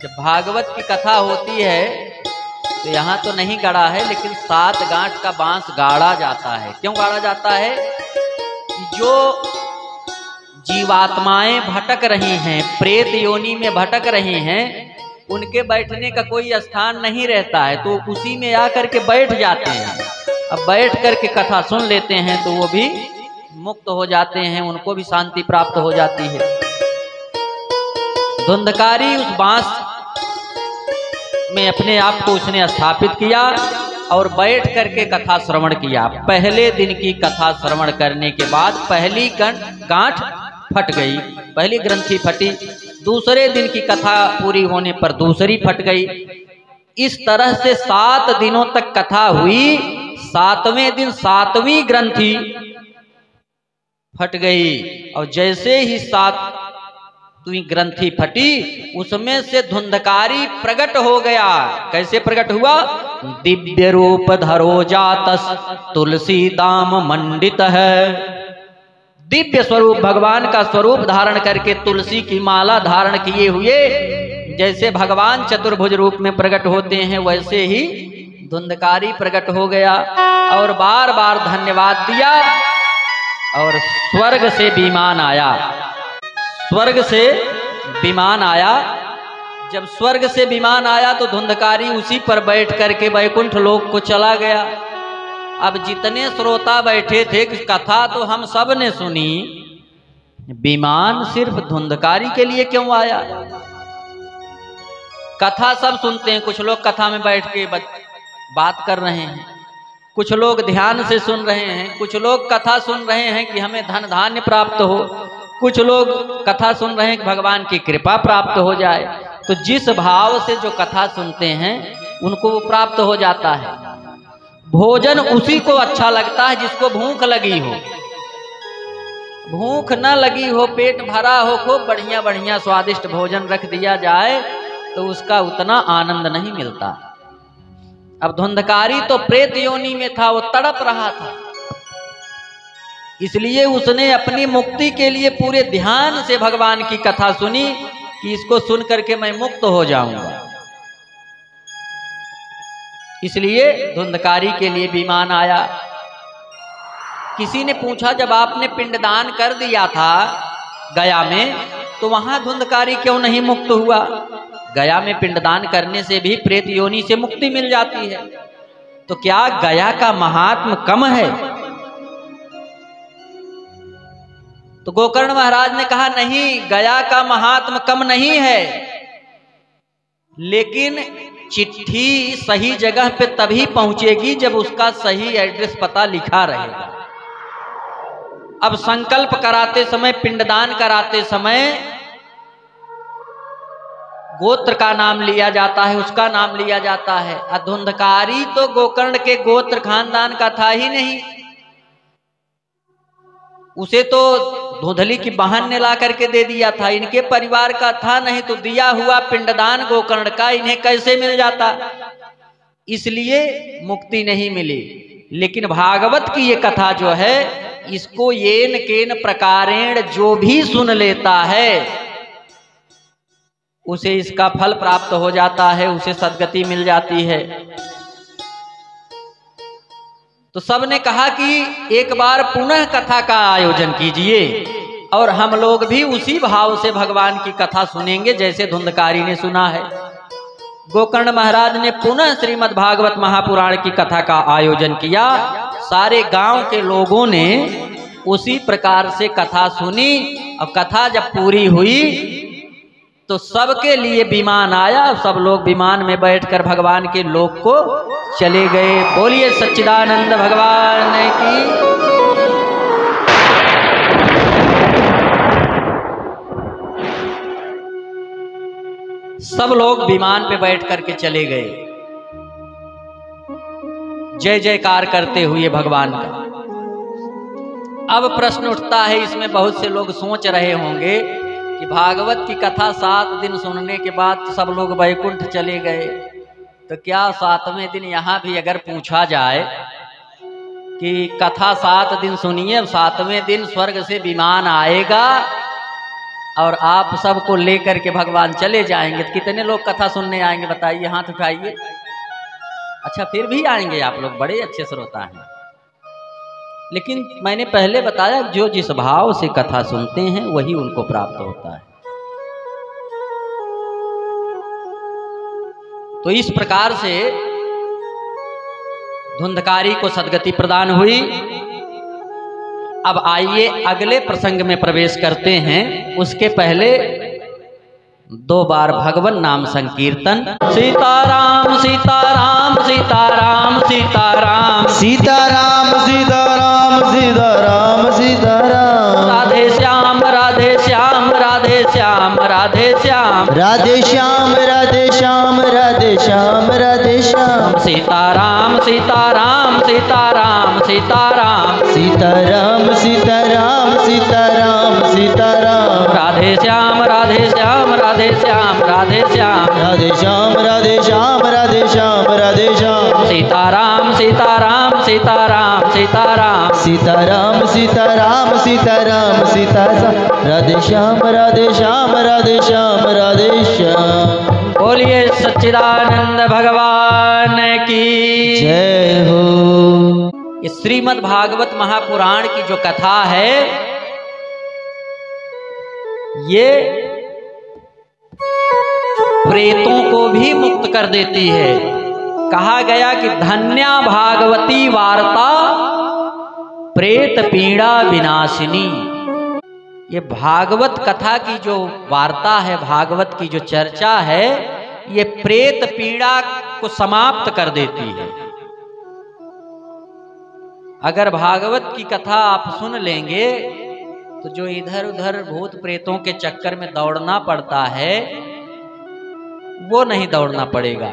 जब भागवत की कथा होती है तो यहाँ तो नहीं गड़ा है, लेकिन 7 गांठ का बांस गाड़ा जाता है। क्यों गाड़ा जाता है? कि जो जीवात्माएं भटक रही हैं, प्रेत योनि में भटक रही हैं, उनके बैठने का कोई स्थान नहीं रहता है, तो उसी में आकर के बैठ जाते हैं। अब बैठ करके कथा सुन लेते हैं तो वो भी मुक्त हो जाते हैं, उनको भी शांति प्राप्त हो जाती है। धुंधकारी उस बांस में अपने आप को उसने स्थापित किया और बैठ करके कथा श्रवण किया। पहले दिन की कथा श्रवण करने के बाद पहली गांठ फट गई, पहली ग्रंथि फटी। दूसरे दिन की कथा पूरी होने पर दूसरी फट गई। इस तरह से 7 दिनों तक कथा हुई। 7वें दिन 7वीं ग्रंथि फट गई और जैसे ही 7वीं ग्रंथि फटी उसमें से धुंधकारी प्रकट हो गया। कैसे प्रकट हुआ? दिव्य रूप धरो जातस तुलसी दाम मंडित है। दिव्य स्वरूप, भगवान का स्वरूप धारण करके तुलसी की माला धारण किए हुए जैसे भगवान चतुर्भुज रूप में प्रकट होते हैं, वैसे ही धुंधकारी प्रकट हो गया और बार बार धन्यवाद दिया। और स्वर्ग से विमान आया, स्वर्ग से विमान आया। जब स्वर्ग से विमान आया तो धुंधकारी उसी पर बैठ करके वैकुंठ लोक को चला गया। अब जितने श्रोता बैठे थे, कथा तो हम सब ने सुनी, विमान सिर्फ धुंधकारी के लिए क्यों आया? कथा सब सुनते हैं, कुछ लोग कथा में बैठ के बात कर रहे हैं, कुछ लोग ध्यान से सुन रहे हैं, कुछ लोग कथा सुन रहे हैं कि हमें धन धान्य प्राप्त हो, कुछ लोग कथा सुन रहे हैं कि भगवान की कृपा प्राप्त हो जाए। तो जिस भाव से जो कथा सुनते हैं उनको वो प्राप्त हो जाता है। भोजन उसी को अच्छा लगता है जिसको भूख लगी हो। भूख न लगी हो, पेट भरा हो, खूब बढ़िया बढ़िया स्वादिष्ट भोजन रख दिया जाए तो उसका उतना आनंद नहीं मिलता। अब धुंधकारी तो प्रेत योनि में था, वो तड़प रहा था, इसलिए उसने अपनी मुक्ति के लिए पूरे ध्यान से भगवान की कथा सुनी कि इसको सुन करके मैं मुक्त हो जाऊंगा। इसलिए धुंधकारी के लिए विमान आया। किसी ने पूछा, जब आपने पिंडदान कर दिया था गया में तो वहां धुंधकारी क्यों नहीं मुक्त हुआ? गया में पिंडदान करने से भी प्रेत योनि से मुक्ति मिल जाती है, तो क्या गया का महात्म कम है? तो गोकर्ण महाराज ने कहा, नहीं, गया का महात्म कम नहीं है, लेकिन चिट्ठी सही जगह पे तभी पहुंचेगी जब उसका सही एड्रेस पता लिखा रहेगा। अब संकल्प कराते समय, पिंडदान कराते समय गोत्र का नाम लिया जाता है, उसका नाम लिया जाता है। धुंधकारी तो गोकर्ण के गोत्र खानदान का था ही नहीं, उसे तो धुंधली की बहन ने ला करके दे दिया था, इनके परिवार का था नहीं, तो दिया हुआ पिंडदान गोकर्ण का इन्हें कैसे मिल जाता? इसलिए मुक्ति नहीं मिली। लेकिन भागवत की ये कथा जो है, इसको येन केन प्रकारेण जो भी सुन लेता है उसे इसका फल प्राप्त हो जाता है, उसे सद्गति मिल जाती है। तो सबने कहा कि एक बार पुनः कथा का आयोजन कीजिए और हम लोग भी उसी भाव से भगवान की कथा सुनेंगे जैसे धुंधकारी ने सुना है। गोकर्ण महाराज ने पुनः श्रीमद् भागवत महापुराण की कथा का आयोजन किया। सारे गांव के लोगों ने उसी प्रकार से कथा सुनी और कथा जब पूरी हुई तो सबके लिए विमान आया। सब लोग विमान में बैठकर भगवान के लोक को चले गए। बोलिए सच्चिदानंद भगवान की। सब लोग विमान पे बैठ करके चले गए, जय जयकार करते हुए भगवान का। अब प्रश्न उठता है, इसमें बहुत से लोग सोच रहे होंगे कि भागवत की कथा 7 दिन सुनने के बाद सब लोग वैकुंठ चले गए, तो क्या 7वें दिन यहाँ भी अगर पूछा जाए कि कथा 7 दिन सुनिए, 7वें दिन स्वर्ग से विमान आएगा और आप सबको लेकर के भगवान चले जाएंगे तो कितने लोग कथा सुनने आएंगे बताइए, हाथ उठाइए। अच्छा, फिर भी आएंगे आप लोग, बड़े अच्छे श्रोता हैं। लेकिन मैंने पहले बताया जो जिस भाव से कथा सुनते हैं वही उनको प्राप्त होता है। तो इस प्रकार से धुंधकारी को सद्गति प्रदान हुई। अब आइए अगले प्रसंग में प्रवेश करते हैं। उसके पहले 2 बार भगवान नाम संकीर्तन। सीताराम सीताराम सीताराम सीताराम सीताराम सीताराम सीताराम सीताराम राधे श्याम राधे श्याम राधे श्याम राधे श्याम राधे श्याम राधे श्याम राधे श्याम राधे श्याम सीताराम सीताराम सीताराम सीताराम सीताराम सीताराम सीताराम सीताराम राधे श्याम राधे श्याम राधे श्याम राधे श्याम राधे श्याम राधे श्याम राधे श्याम राधे श्याम सीताराम सीताराम सीताराम सीताराम सीताराम सीताराम सीताराम सीताराम राधे श्याम राधे श्याम राधे श्याम राधे श्याम। बोलिए सच्चिदानंद भगवान की जय हो। इस श्रीमद् भागवत महापुराण की जो कथा है ये प्रेतों को भी मुक्त कर देती है। कहा गया कि धन्या भागवती वार्ता प्रेत पीड़ा विनाशिनी। ये भागवत कथा की जो वार्ता है, भागवत की जो चर्चा है, ये प्रेत पीड़ा को समाप्त कर देती है। अगर भागवत की कथा आप सुन लेंगे तो जो इधर उधर भूत प्रेतों के चक्कर में दौड़ना पड़ता है वो नहीं दौड़ना पड़ेगा।